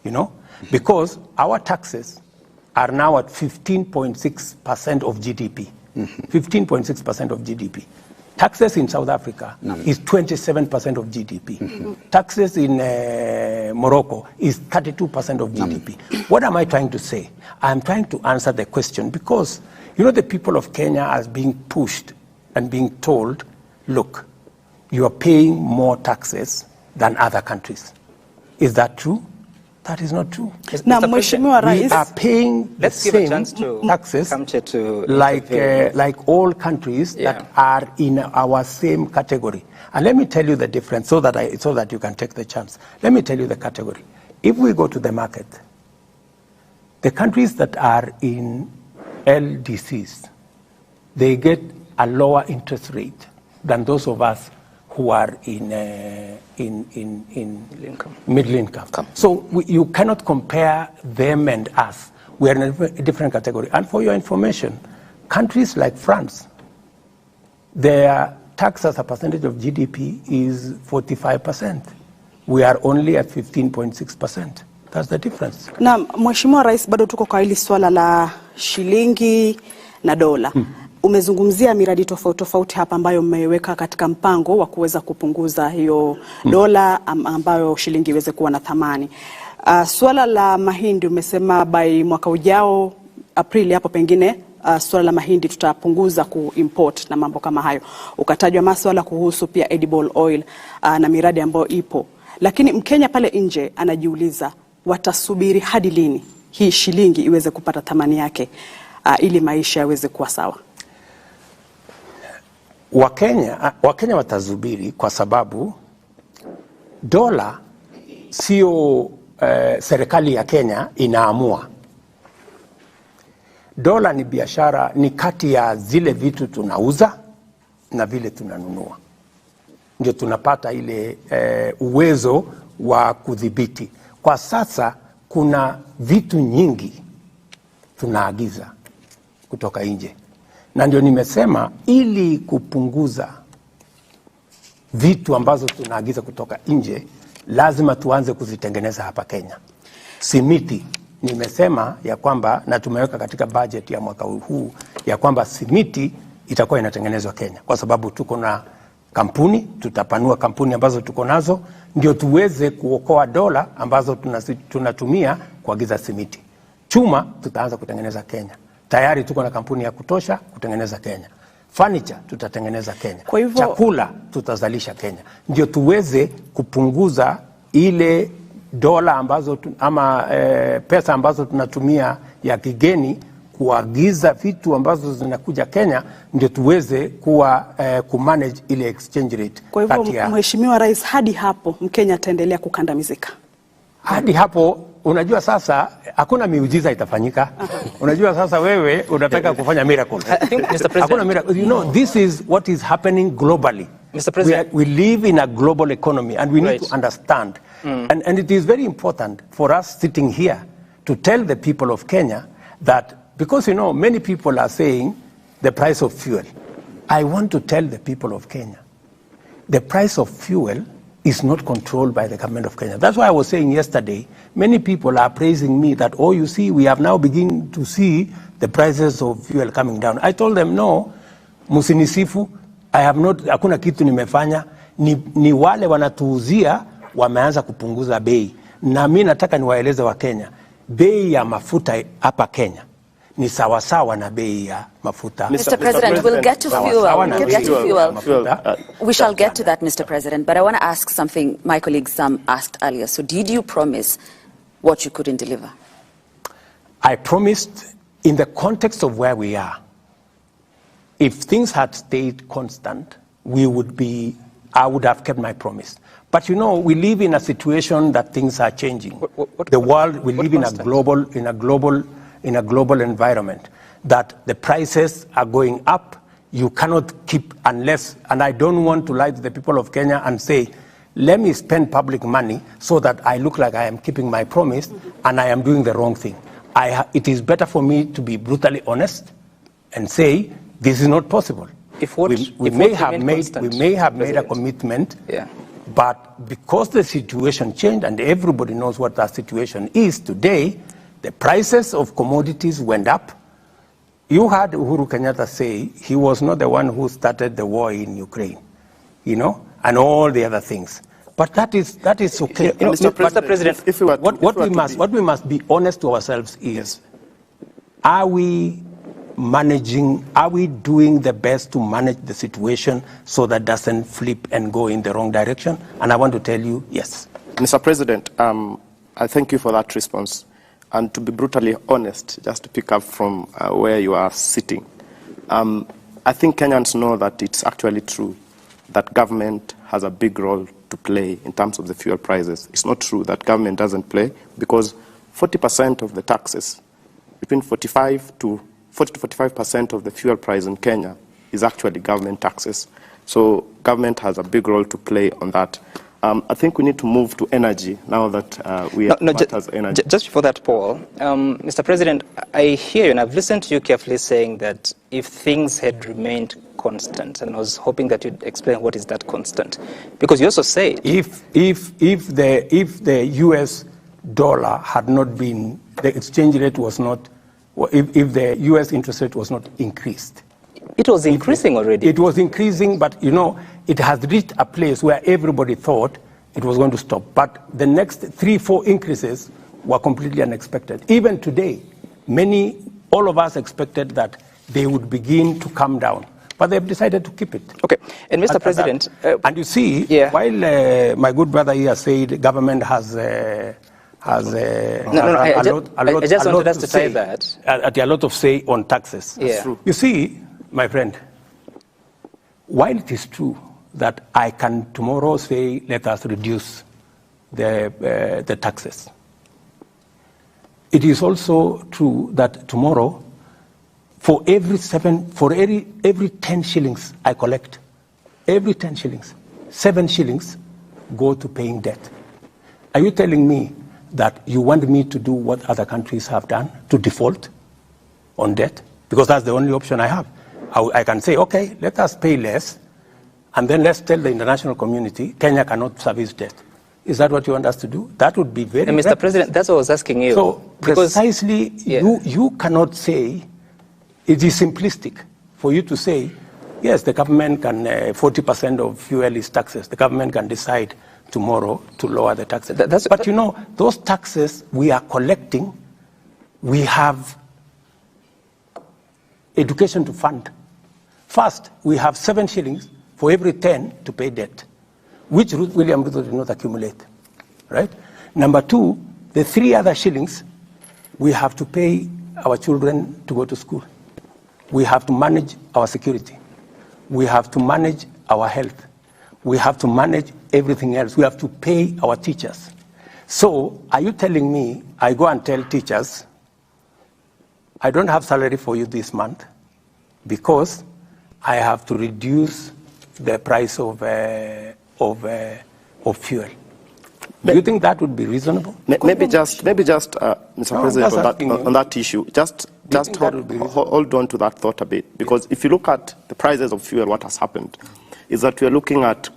you know, because our taxes are now at 15.6% of GDP. 15.6% of GDP. Taxes in South Africa is 27% of GDP. Taxes in Morocco is 32% of GDP. What am I trying to say? I'm trying to answer the question because, you know, the people of Kenya are being pushed and being told, look, you are paying more taxes than other countries. Is that true? That is not true. Now, Mheshimiwa Rais, we are paying the same taxes like all countries that are in our same category. And let me tell you the difference so that you can take the chance. Let me tell you the category. If we go to the market, the countries that are in LDCs, they get a lower interest rate than those of us who are in middle income. So you cannot compare them and us. We are in a different category. And for your information, countries like France, their tax as a percentage of GDP is 45%. We are only at 15.6%. That's the difference. Na Mheshimiwa Rais, bado tuko kwa hili swala la shilingi na dola. Umezungumzia miradi tofauti hapa ambayo mmeweka katika mpango wa kuweza kupunguza hiyo dola ambayo shilingi iweze kuwa na thamani. Swala la mahindi umesema by mwaka ujao Aprili hapo pengine swala la mahindi tutapunguza kuimport na mambo kama hayo. Ukatajwa masuala kuhusu pia edible oil na miradi ambayo ipo. Lakini Mkenya pale nje anajiuliza watasubiri hadi lini hii shilingi iweze kupata thamani yake ili maisha yaweze kuwa sawa? Wakenya watazubiri kwa sababu dola sio serikali ya Kenya inaamua. Dola ni biashara, ni kati ya zile vitu tunauza na vile tunanunua. Ndio tunapata ile uwezo wa kudhibiti. Kwa sasa kuna vitu nyingi tunaagiza kutoka nje. Na ndio nimesema ili kupunguza vitu ambazo tunaagiza kutoka nje, lazima tuanze kuzitengeneza hapa Kenya. Simiti, nimesema ya kwamba na tumeweka katika budget ya mwaka huu ya kwamba simiti itakuwa inatengenezwa Kenya. Kwa sababu tuko na kampuni, tutapanua kampuni ambazo tuko nazo, ndio tuweze kuokoa dola ambazo tunatumia kuagiza simiti. Chuma tutaanza kutengeneza Kenya. Tayari tuko na kampuni ya kutosha kutengeneza Kenya. Furniture tutatengeneza Kenya. Kwa hivyo, chakula tutazalisha Kenya. Ndio tuweze kupunguza ile dola ambazo pesa ambazo tunatumia ya kigeni kuagiza vitu ambazo zinakuja Kenya, ndio tuweze kumanage ile exchange rate. Kwa hivyo Mheshimiwa Rais, hadi hapo Mkenya ataendelea kukandamizika? Hadi hapo, unajua sasa hakuna miujiza itafanyika. Unajua sasa wewe unataka kufanya miracle. Hakuna miracle. You know, this is what is happening globally. Mr. President, we live in a global economy and we need to understand. And it is very important for us sitting here to tell the people of Kenya that, because, you know, many people are saying the price of fuel. I want to tell the people of Kenya, the price of fuel is not controlled by the government of Kenya. That's why I was saying yesterday, many people are praising me that, oh, you see, we have now begun to see the prices of fuel coming down. I told them, no, musinisifu, hakuna kitu nimefanya, ni wale wanatuuzia wameanza kupunguza bei. Na mimi nataka niwaeleze wa Kenya, bei ya mafuta hapa Kenya ni sawasawa na bei ya mafuta. Mr. President, we'll get to fuel. We shall get to that, Mr. President. But I want to ask something my colleague Sam asked earlier. So did you promise what you couldn't deliver? I promised in the context of where we are. If things had stayed constant, I would have kept my promise. But, you know, we live in a situation that things are changing. The world, we live in a global environment, that the prices are going up. You cannot keep unless, and I don't want to lie to the people of Kenya and say, let me spend public money so that I look like I am keeping my promise and I am doing the wrong thing. It is better for me to be brutally honest and say, this is not possible. We may have made a commitment But because the situation changed, and everybody knows what that situation is today, the prices of commodities went up. You heard Uhuru Kenyatta say he was not the one who started the war in Ukraine, you know, and all the other things. But that is okay. You know, Mr. President, what we must be honest to ourselves is, are we doing the best to manage the situation so that doesn't flip and go in the wrong direction? And I want to tell you, yes. Mr. President, I thank you for that response. And to be brutally honest, just to pick up from where you are sitting, I think Kenyans know that it's actually true that government has a big role to play in terms of the fuel prices. It's not true that government doesn't play, because 40% of the taxes, between 40 to 45% of the fuel price in Kenya is actually government taxes. So government has a big role to play on that. I think we need to move to energy now that we are as energy. Just before that, Paul, Mr. President, I hear you, and I've listened to you carefully saying that if things had remained constant, and I was hoping that you'd explain what is that constant, because you also said if the U.S. dollar had not been, the exchange rate was not, if the U.S. interest rate was not increased. It was increasing already. It was increasing, but you know, it has reached a place where everybody thought it was going to stop. But the next 3-4 increases were completely unexpected. Even today, all of us expected that they would begin to come down, but they've decided to keep it. Okay, and Mr. President, and you see, while my good brother here said government has a lot of say on taxes. Yeah. You see, my friend, while it is true that I can tomorrow say, let us reduce the taxes, it is also true that tomorrow, for every 10 shillings I collect, every 10 shillings, 7 shillings go to paying debt. Are you telling me that you want me to do what other countries have done, to default on debt? Because that's the only option I have. I can say, okay, let us pay less, and then let's tell the international community Kenya cannot service debt. Is that what you want us to do? That would be very... And Mr. President, that's what I was asking you. So precisely, you cannot say, it is simplistic for you to say, yes, the government can, 40% of fuel is taxes. The government can decide tomorrow to lower the taxes. But you know, those taxes we are collecting, we have education to fund. First, we have 7 shillings for every 10 to pay debt, which William Ruto did not accumulate, right? Number 2, the 3 other shillings, we have to pay our children to go to school. We have to manage our security. We have to manage our health. We have to manage everything else. We have to pay our teachers. So, are you telling me, I go and tell teachers, I don't have salary for you this month because I have to reduce the price of fuel. Do you think that would be reasonable? Maybe just, Mr. President, on that issue, just hold on to that thought a bit, because if you look at the prices of fuel, what has happened is that we are looking at